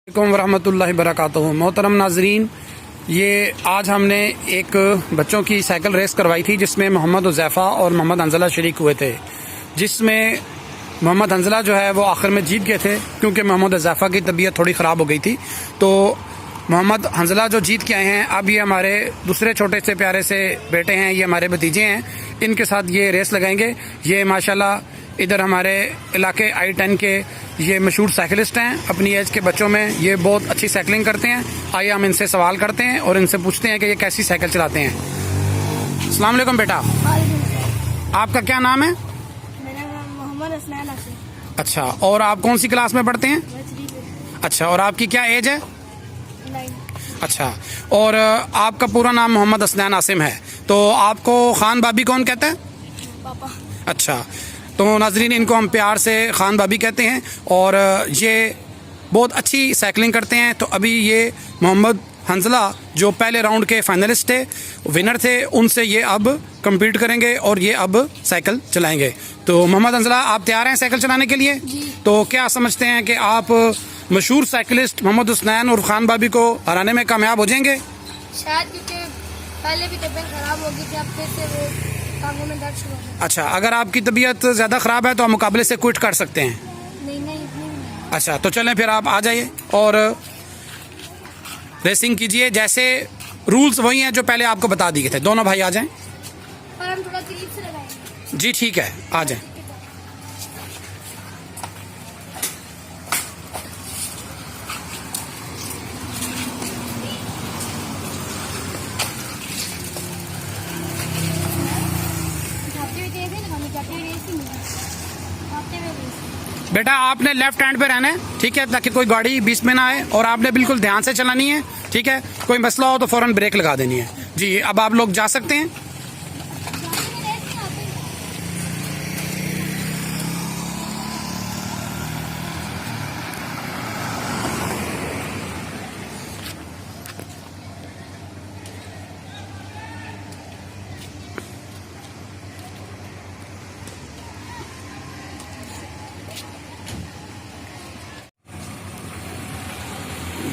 अस्सलाम वरहमतुल्लाहि वबरकातुहू। मोहतरम नाजरीन, ये आज हमने एक बच्चों की साइकिल रेस करवाई थी जिसमें मोहम्मद हुज़ैफ़ा और मोहम्मद हंज़ला शरीक हुए थे, जिसमें मोहम्मद हंज़ला जो है वो आखिर में जीत गए थे क्योंकि मोहम्मद हुज़ैफ़ा की तबीयत थोड़ी ख़राब हो गई थी। तो मोहम्मद हंज़ला जो जीत के आए हैं, अब ये हमारे दूसरे छोटे से प्यारे से बेटे हैं, ये हमारे भतीजे हैं, इनके साथ ये रेस लगाएंगे। ये माशाल्लाह इधर हमारे इलाके I-10 के ये मशहूर साइकिलिस्ट हैं। अपनी एज के बच्चों में ये बहुत अच्छी साइकिलिंग करते हैं। आइए हम इनसे सवाल करते हैं और इनसे पूछते हैं कि ये कैसी साइकिल चलाते हैं। अस्सलाम वालेकुम बेटा, आपका क्या नाम है? मेरा नाम मोहम्मद असनान आसिम। अच्छा, और आप कौन सी क्लास में पढ़ते हैं? अच्छा, और आपकी क्या एज है? 9। अच्छा, और आपका पूरा नाम मोहम्मद असनान आसिम है, तो आपको खान बाबी कौन कहता है? पापा। अच्छा, तो नाजरीन इनको हम प्यार से खान बाबी कहते हैं और ये बहुत अच्छी साइकिलिंग करते हैं। तो अभी ये मोहम्मद हंज़ला जो पहले राउंड के फाइनलिस्ट थे, विनर थे, उनसे ये अब compete करेंगे और ये अब साइकिल चलाएंगे। तो मोहम्मद हंज़ला, आप तैयार हैं साइकिल चलाने के लिए? जी। तो क्या समझते हैं कि आप मशहूर साइकिलिस्ट मोहम्मद हुसनैन और खान बाबी को हराने में कामयाब हो जाएंगे? शायद, क्योंकि पहले भी तबीयत खराब हो गई थी, अब फिर से वो टांगों में दर्द शुरू हो गया। अच्छा, अगर आपकी तबीयत ज़्यादा ख़राब है तो आप मुकाबले से क्विट कर सकते हैं। नहीं नहीं, इतनी भी नहीं। अच्छा, तो चलें फिर आप आ जाइए और रेसिंग कीजिए। जैसे रूल्स वही हैं जो पहले आपको बता दिए थे। दोनों भाई आ जाएं। पर हम थोड़ा करीब से लगाएंगे। जी ठीक है, आ जाएं। जाते हुए तेज है, हम जाते हुए रेसिंग आते हुए रेसिंग। बेटा, आपने लेफ्ट हैंड पे रहना है, ठीक है, ताकि कोई गाड़ी बीच में ना आए, और आपने बिल्कुल ध्यान से चलानी है, ठीक है। कोई मसला हो तो फौरन ब्रेक लगा देनी है। जी, अब आप लोग जा सकते हैं।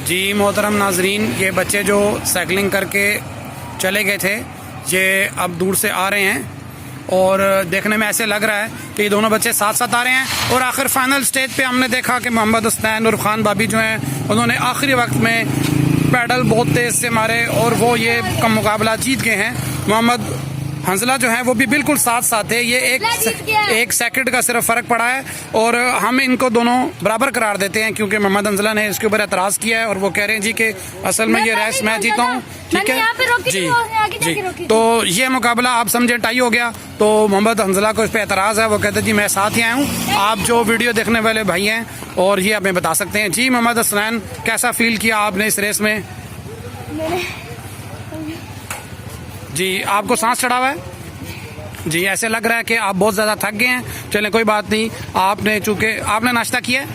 जी मोहतरम नाजरीन, ये बच्चे जो साइकिलिंग करके चले गए थे, ये अब दूर से आ रहे हैं और देखने में ऐसे लग रहा है कि ये दोनों बच्चे साथ साथ आ रहे हैं। और आखिर फाइनल स्टेज पे हमने देखा कि मोहम्मद हुसनैन और खान बाबी जो हैं, उन्होंने आखिरी वक्त में पैडल बहुत तेज़ से मारे और वो ये का मुकाबला जीत गए हैं। मोहम्मद हंज़ला जो है वो भी बिल्कुल साथ साथ है। ये एक सेकंड का सिर्फ फ़र्क पड़ा है और हम इनको दोनों बराबर करार देते हैं क्योंकि मोहम्मद हंज़ला ने इसके ऊपर एतराज़ किया है और वो कह रहे हैं जी कि असल में ये रेस मैं जीता हूँ, ठीक है जी जी। तो ये मुकाबला आप समझे टाई हो गया। तो मोहम्मद हंज़ला को इस पर एतराज़ है, वो कहते हैं जी मैं साथ ही आया हूँ। आप जो वीडियो देखने वाले भाई हैं और ये हमें बता सकते हैं। जी मोहम्मद हसनैन, कैसा फील किया आपने इस रेस में? जी, आपको सांस चढ़ा हुआ है? जी, ऐसे लग रहा है कि आप बहुत ज़्यादा थक गए हैं। चलें कोई बात नहीं, आपने चूँकि आपने नाश्ता किया है,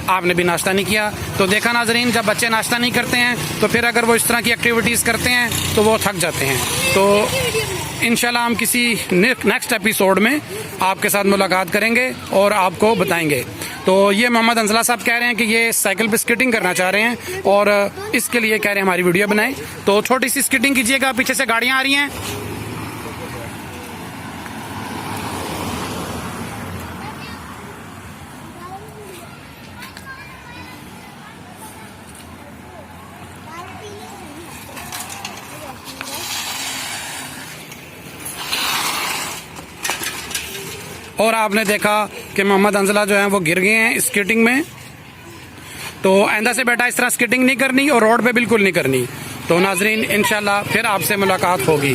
आपने भी नाश्ता नहीं किया। तो देखा नाजरीन, जब बच्चे नाश्ता नहीं करते हैं तो फिर अगर वो इस तरह की एक्टिविटीज़ करते हैं तो वो थक जाते हैं। तो इंशाल्लाह हम किसी नेक्स्ट एपिसोड में आपके साथ मुलाकात करेंगे और आपको बताएंगे। तो ये मोहम्मद हंज़ला साहब कह रहे हैं कि ये साइकिल पे स्केटिंग करना चाह रहे हैं और इसके लिए कह रहे हैं हमारी वीडियो बनाएं। तो छोटी सी स्केटिंग कीजिएगा, पीछे से गाड़ियाँ आ रही हैं। और आपने देखा कि मोहम्मद हंज़ला जो है वो गिर गए हैं स्केटिंग में। तो आइंदा से बेटा इस तरह स्केटिंग नहीं करनी और रोड पे बिल्कुल नहीं करनी। तो नाजरीन, इंशाल्लाह फिर आपसे मुलाकात होगी।